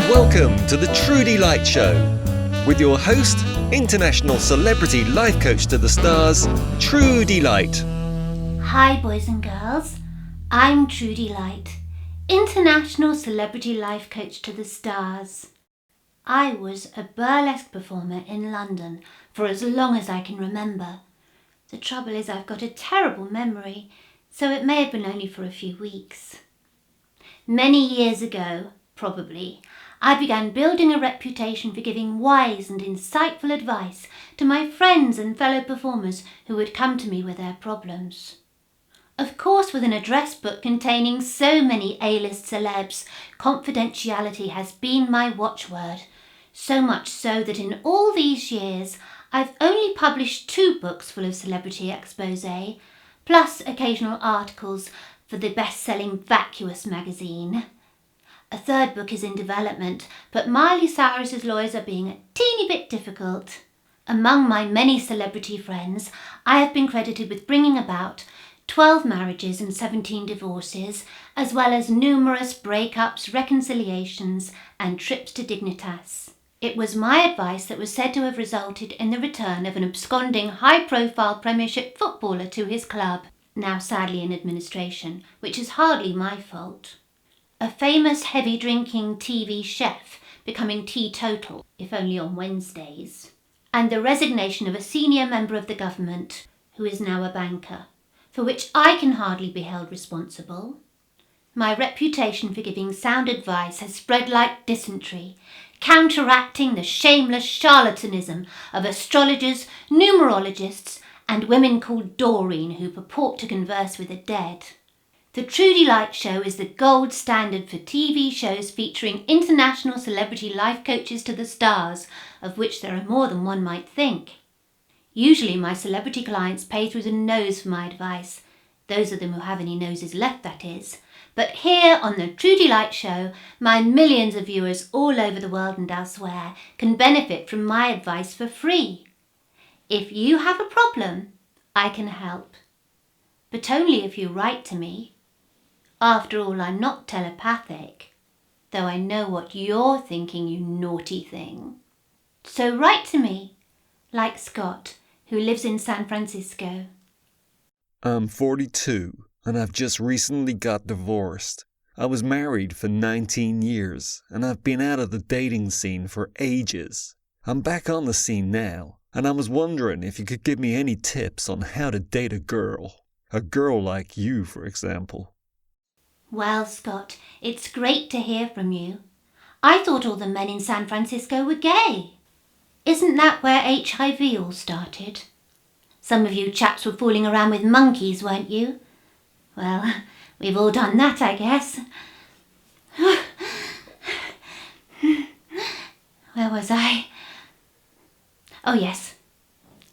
Welcome to the Trudy Lite Show with your host, international celebrity life coach to the stars, Trudy Lite. Hi boys and girls, I'm Trudy Lite, international celebrity life coach to the stars. I was a burlesque performer in London for as long as I can remember. The trouble is I've got a terrible memory, so it may have been only for a few weeks. Many years ago, probably, I began building a reputation for giving wise and insightful advice to my friends and fellow performers who would come to me with their problems. Of course, with an address book containing so many A-list celebs, confidentiality has been my watchword, so much so that in all these years I've only published 2 books full of celebrity exposé, plus occasional articles for the best-selling Vacuous magazine. A 3rd book is in development, but Miley Cyrus's lawyers are being a teeny bit difficult. Among my many celebrity friends, I have been credited with bringing about 12 marriages and 17 divorces, as well as numerous breakups, reconciliations, and trips to Dignitas. It was my advice that was said to have resulted in the return of an absconding high-profile Premiership footballer to his club, now sadly in administration, which is hardly my fault. A famous heavy-drinking TV chef becoming teetotal, if only on Wednesdays, and the resignation of a senior member of the government, who is now a banker, for which I can hardly be held responsible. My reputation for giving sound advice has spread like dysentery, counteracting the shameless charlatanism of astrologers, numerologists, and women called Doreen who purport to converse with the dead. The Trudy Lite Show is the gold standard for TV shows featuring international celebrity life coaches to the stars, of which there are more than one might think. Usually my celebrity clients pay through the nose for my advice, those of them who have any noses left, that is. But here on the Trudy Lite Show, my millions of viewers all over the world and elsewhere can benefit from my advice for free. If you have a problem, I can help. But only if you write to me. After all, I'm not telepathic, though I know what you're thinking, you naughty thing. So write to me, like Scott, who lives in San Francisco. I'm 42 and I've just recently got divorced. I was married for 19 years and I've been out of the dating scene for ages. I'm back on the scene now and I was wondering if you could give me any tips on how to date a girl. A girl like you, for example. Well, Scott, it's great to hear from you. I thought all the men in San Francisco were gay. Isn't that where HIV all started? Some of you chaps were fooling around with monkeys, weren't you? Well, we've all done that, I guess. Where was I? Oh yes,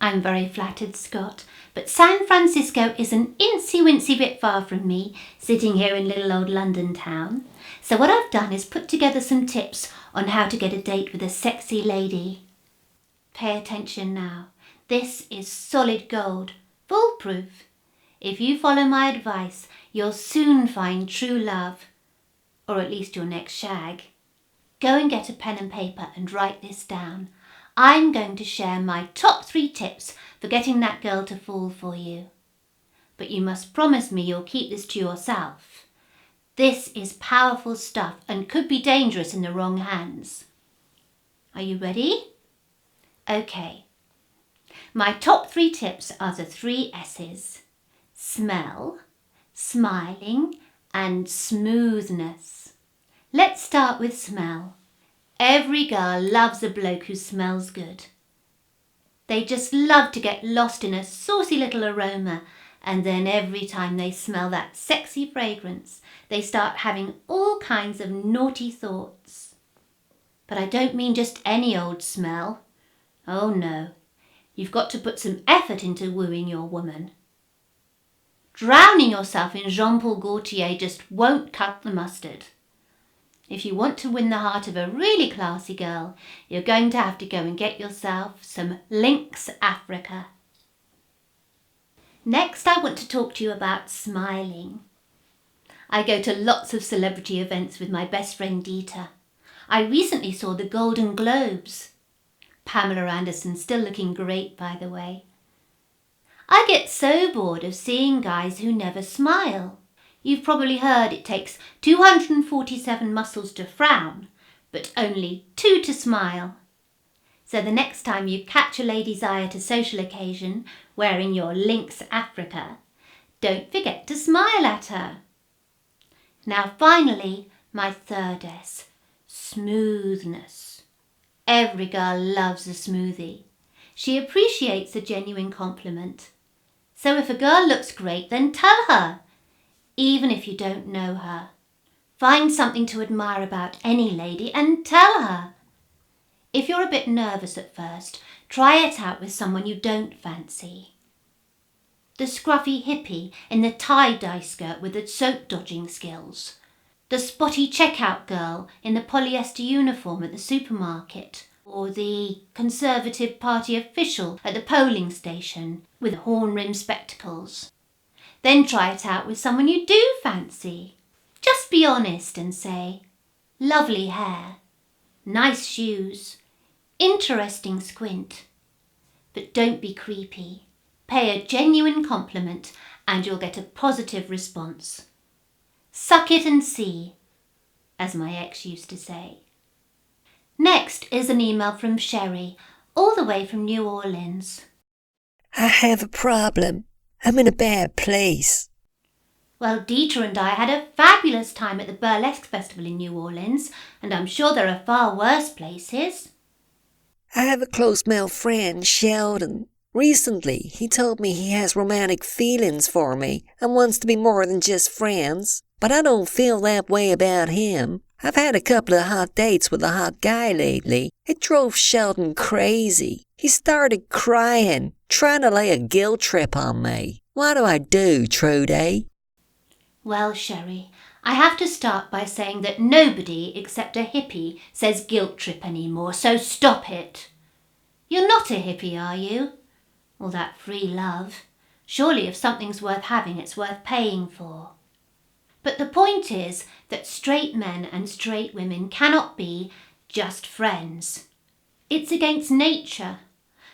I'm very flattered, Scott, but San Francisco is an incy-wincy bit far from me, sitting here in little old London town. So what I've done is put together some tips on how to get a date with a sexy lady. Pay attention now. This is solid gold, foolproof. If you follow my advice, you'll soon find true love, or at least your next shag. Go and get a pen and paper and write this down. I'm going to share my top 3 tips for getting that girl to fall for you. But you must promise me you'll keep this to yourself. This is powerful stuff and could be dangerous in the wrong hands. Are you ready? Okay. My top 3 tips are the 3 S's. Smell, smiling, and smoothness. Let's start with smell. Every girl loves a bloke who smells good. They just love to get lost in a saucy little aroma, and then every time they smell that sexy fragrance, they start having all kinds of naughty thoughts. But I don't mean just any old smell. Oh no, you've got to put some effort into wooing your woman. Drowning yourself in Jean-Paul Gaultier just won't cut the mustard. If you want to win the heart of a really classy girl, you're going to have to go and get yourself some Lynx Africa. Next, I want to talk to you about smiling. I go to lots of celebrity events with my best friend Dita. I recently saw the Golden Globes. Pamela Anderson's still looking great, by the way. I get so bored of seeing guys who never smile. You've probably heard it takes 247 muscles to frown, but only 2 to smile. So the next time you catch a lady's eye at a social occasion wearing your Lynx Africa, don't forget to smile at her. Now finally, my third S, smoothness. Every girl loves a smoothie. She appreciates a genuine compliment. So if a girl looks great, then tell her, even if you don't know her. Find something to admire about any lady and tell her. If you're a bit nervous at first, try it out with someone you don't fancy. The scruffy hippie in the tie-dye skirt with the soap-dodging skills. The spotty checkout girl in the polyester uniform at the supermarket. Or the Conservative Party official at the polling station with horn-rimmed spectacles. Then try it out with someone you do fancy. Just be honest and say, lovely hair, nice shoes, interesting squint. But don't be creepy. Pay a genuine compliment and you'll get a positive response. Suck it and see, as my ex used to say. Next is an email from Sherry, all the way from New Orleans. I have a problem. I'm in a bad place. Well, Dieter and I had a fabulous time at the Burlesque Festival in New Orleans, and I'm sure there are far worse places. I have a close male friend, Sheldon. Recently, he told me he has romantic feelings for me and wants to be more than just friends. But I don't feel that way about him. I've had a couple of hot dates with a hot guy lately. It drove Sheldon crazy. He started crying, trying to lay a guilt trip on me. What do I do, Trudy? Well, Sherry, I have to start by saying that nobody except a hippie says guilt trip anymore, so stop it. You're not a hippie, are you? All that free love. Surely if something's worth having, it's worth paying for. But the point is that straight men and straight women cannot be just friends. It's against nature,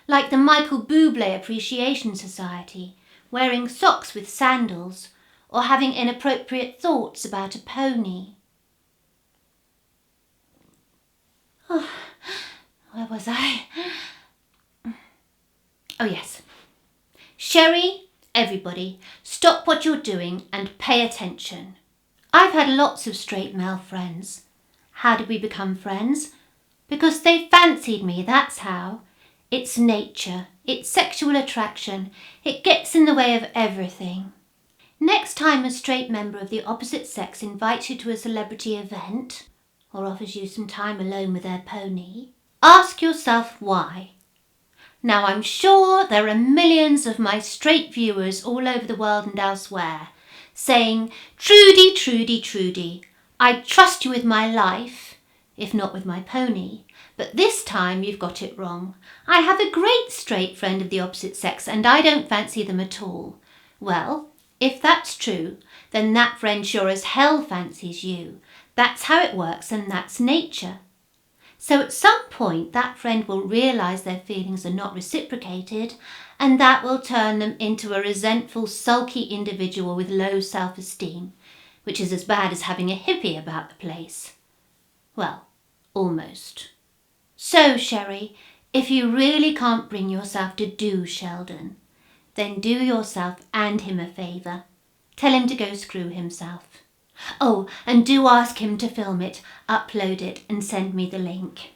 like the Michael Bublé Appreciation Society, wearing socks with sandals, or having inappropriate thoughts about a pony. Oh, where was I? Oh yes. Sherry, everybody, stop what you're doing and pay attention. I've had lots of straight male friends. How did we become friends? Because they fancied me, that's how. It's nature, it's sexual attraction, it gets in the way of everything. Next time a straight member of the opposite sex invites you to a celebrity event, or offers you some time alone with their pony, ask yourself why. Now I'm sure there are millions of my straight viewers all over the world and elsewhere, saying, Trudy, Trudy, Trudy, I trust you with my life, if not with my pony, but this time you've got it wrong. I have a great straight friend of the opposite sex and I don't fancy them at all. Well, if that's true, then that friend sure as hell fancies you. That's how it works and that's nature. So at some point that friend will realise their feelings are not reciprocated and that will turn them into a resentful, sulky individual with low self-esteem, which is as bad as having a hippie about the place. Well, almost. So, Sherry, if you really can't bring yourself to do Sheldon, then do yourself and him a favour. Tell him to go screw himself. Oh, and do ask him to film it, upload it and send me the link.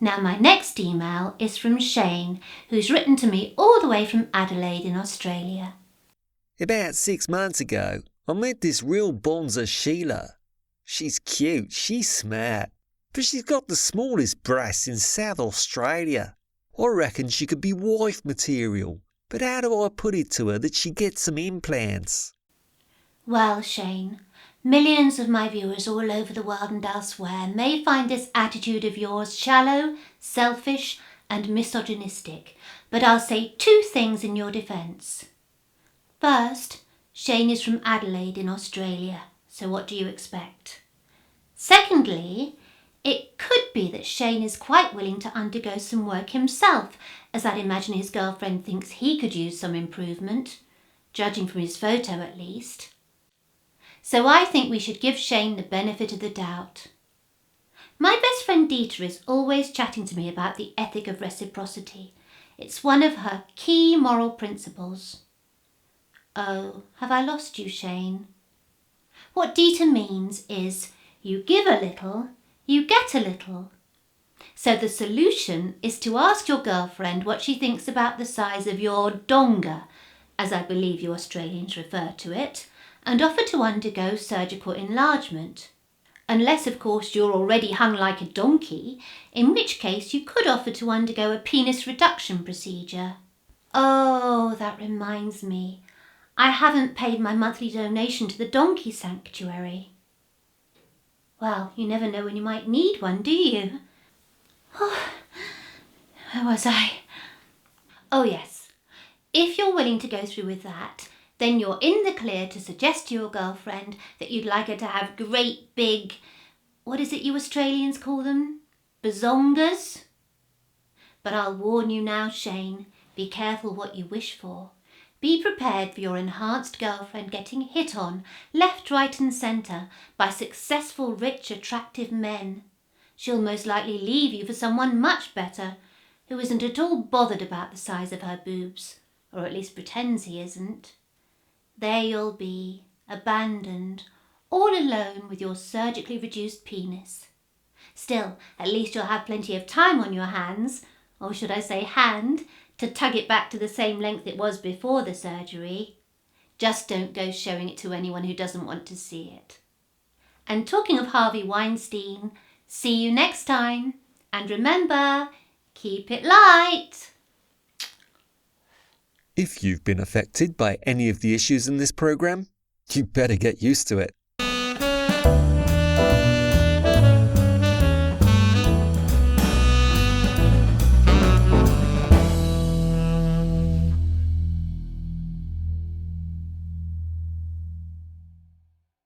Now my next email is from Shane, who's written to me all the way from Adelaide in Australia. About 6 months ago, I met this real bonza Sheila. She's cute, she's smart, but she's got the smallest breasts in South Australia. I reckon she could be wife material, but how do I put it to her that she gets some implants? Well, Shane, millions of my viewers all over the world and elsewhere may find this attitude of yours shallow, selfish and misogynistic, but I'll say 2 things in your defence. First, Shane is from Adelaide in Australia, so what do you expect? Secondly, It could be that Shane is quite willing to undergo some work himself, as I'd imagine his girlfriend thinks he could use some improvement, judging from his photo at least. So I think we should give Shane the benefit of the doubt. My best friend Dieter is always chatting to me about the ethic of reciprocity. It's one of her key moral principles. Oh, have I lost you, Shane? What Dieter means is you give a little, you get a little. So the solution is to ask your girlfriend what she thinks about the size of your donga, as I believe you Australians refer to it, and offer to undergo surgical enlargement. Unless, of course, you're already hung like a donkey, in which case you could offer to undergo a penis reduction procedure. Oh, that reminds me. I haven't paid my monthly donation to the donkey sanctuary. Well, you never know when you might need one, do you? Oh, where was I? Oh, yes. If you're willing to go through with that, then you're in the clear to suggest to your girlfriend that you'd like her to have great big, what is it you Australians call them? Bazongas? But I'll warn you now, Shane, be careful what you wish for. Be prepared for your enhanced girlfriend getting hit on left, right and centre by successful, rich, attractive men. She'll most likely leave you for someone much better, who isn't at all bothered about the size of her boobs, or at least pretends he isn't. There you'll be, abandoned, all alone with your surgically reduced penis. Still, at least you'll have plenty of time on your hands, or should I say hand, to tug it back to the same length it was before the surgery. Just don't go showing it to anyone who doesn't want to see it. And talking of Harvey Weinstein, see you next time. And remember, keep it light. If you've been affected by any of the issues in this program, you better get used to it.